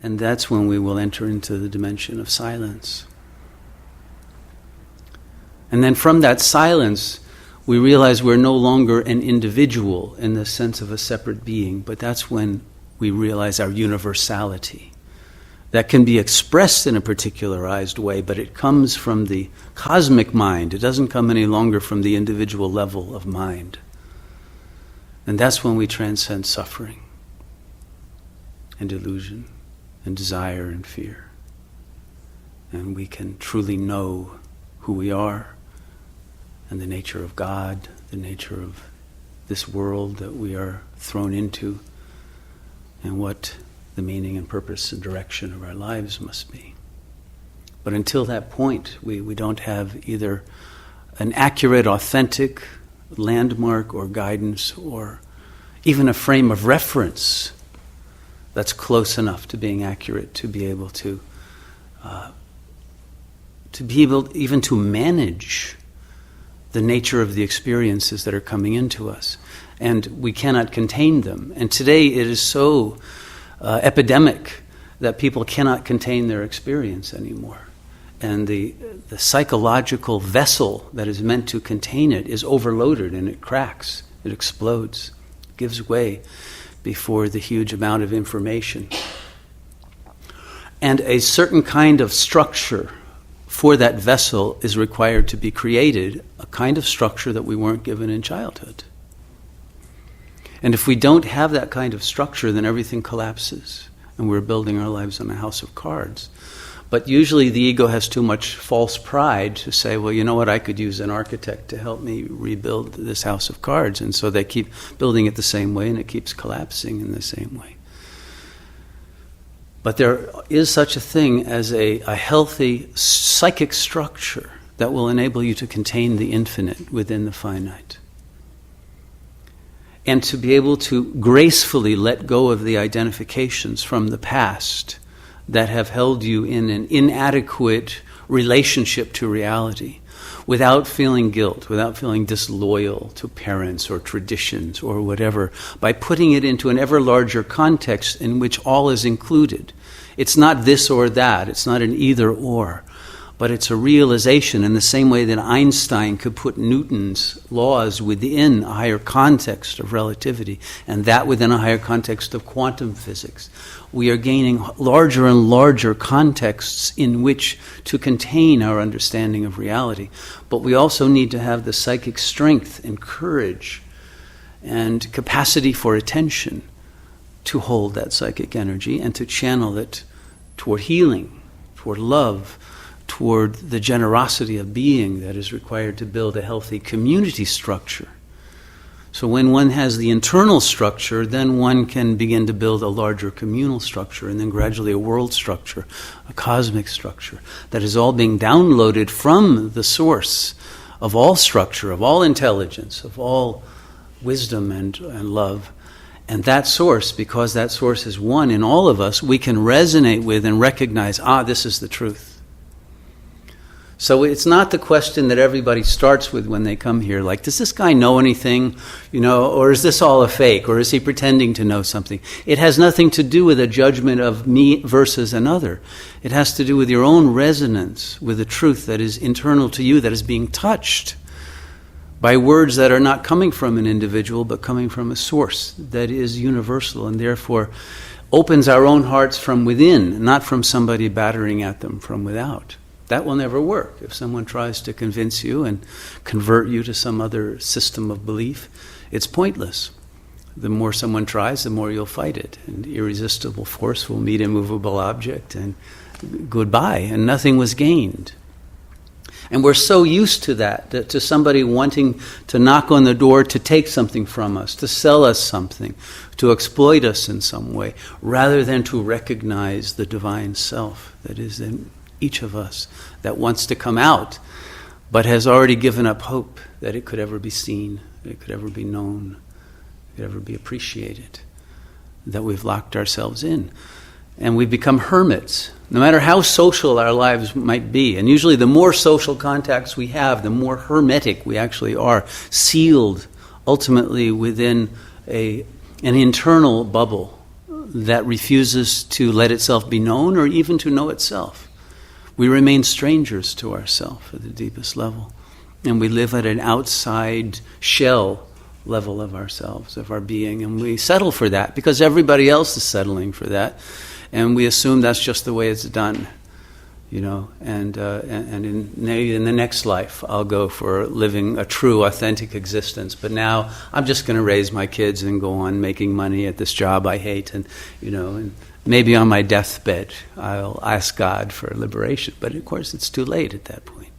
And that's when we will enter into the dimension of silence. And then from that silence, we realize we're no longer an individual in the sense of a separate being, but that's when we realize our universality. That can be expressed in a particularized way, but it comes from the cosmic mind. It doesn't come any longer from the individual level of mind. And that's when we transcend suffering and illusion and desire and fear. And we can truly know who we are and the nature of God, the nature of this world that we are thrown into, and what the meaning and purpose and direction of our lives must be. But until that point, we don't have either an accurate, authentic landmark or guidance or even a frame of reference that's close enough to being accurate to be able to even to manage the nature of the experiences that are coming into us. And we cannot contain them. And today it is so epidemic that people cannot contain their experience anymore. And the psychological vessel that is meant to contain it is overloaded, and it cracks, it explodes, gives way before the huge amount of information. And a certain kind of structure for that vessel is required to be created, a kind of structure that we weren't given in childhood. And if we don't have that kind of structure, then everything collapses, and we're building our lives on a house of cards. But usually the ego has too much false pride to say, well, you know what, I could use an architect to help me rebuild this house of cards. And so they keep building it the same way, and it keeps collapsing in the same way. But there is such a thing as a healthy psychic structure that will enable you to contain the infinite within the finite. And to be able to gracefully let go of the identifications from the past that have held you in an inadequate relationship to reality, without feeling guilt, without feeling disloyal to parents or traditions or whatever, by putting it into an ever larger context in which all is included. It's not this or that, it's not an either or, but it's a realization in the same way that Einstein could put Newton's laws within a higher context of relativity, and that within a higher context of quantum physics. We are gaining larger and larger contexts in which to contain our understanding of reality. But we also need to have the psychic strength and courage and capacity for attention to hold that psychic energy and to channel it toward healing, toward love, toward the generosity of being that is required to build a healthy community structure. So when one has the internal structure, then one can begin to build a larger communal structure, and then gradually a world structure, a cosmic structure, that is all being downloaded from the source of all structure, of all intelligence, of all wisdom and love. And that source, because that source is one in all of us, we can resonate with and recognize, this is the truth. So it's not the question that everybody starts with when they come here, like, does this guy know anything, or is this all a fake, or is he pretending to know something? It has nothing to do with a judgment of me versus another. It has to do with your own resonance with the truth that is internal to you, that is being touched by words that are not coming from an individual, but coming from a source that is universal, and therefore opens our own hearts from within, not from somebody battering at them from without. That will never work. If someone tries to convince you and convert you to some other system of belief, it's pointless. The more someone tries, the more you'll fight it. And irresistible force will meet immovable object, and goodbye, and nothing was gained. And we're so used to that to somebody wanting to knock on the door to take something from us, to sell us something, to exploit us in some way, rather than to recognize the divine self that is in each of us, that wants to come out, but has already given up hope that it could ever be seen, that it could ever be known, it could ever be appreciated, that we've locked ourselves in. And we've become hermits, no matter how social our lives might be. And usually the more social contacts we have, the more hermetic we actually are, sealed ultimately within an internal bubble that refuses to let itself be known or even to know itself. We remain strangers to ourselves at the deepest level. And we live at an outside shell level of ourselves, of our being. And we settle for that because everybody else is settling for that. And we assume that's just the way it's done. And maybe in the next life I'll go for living a true, authentic existence. But now I'm just going to raise my kids and go on making money at this job I hate. And maybe on my deathbed I'll ask God for liberation. But of course it's too late at that point.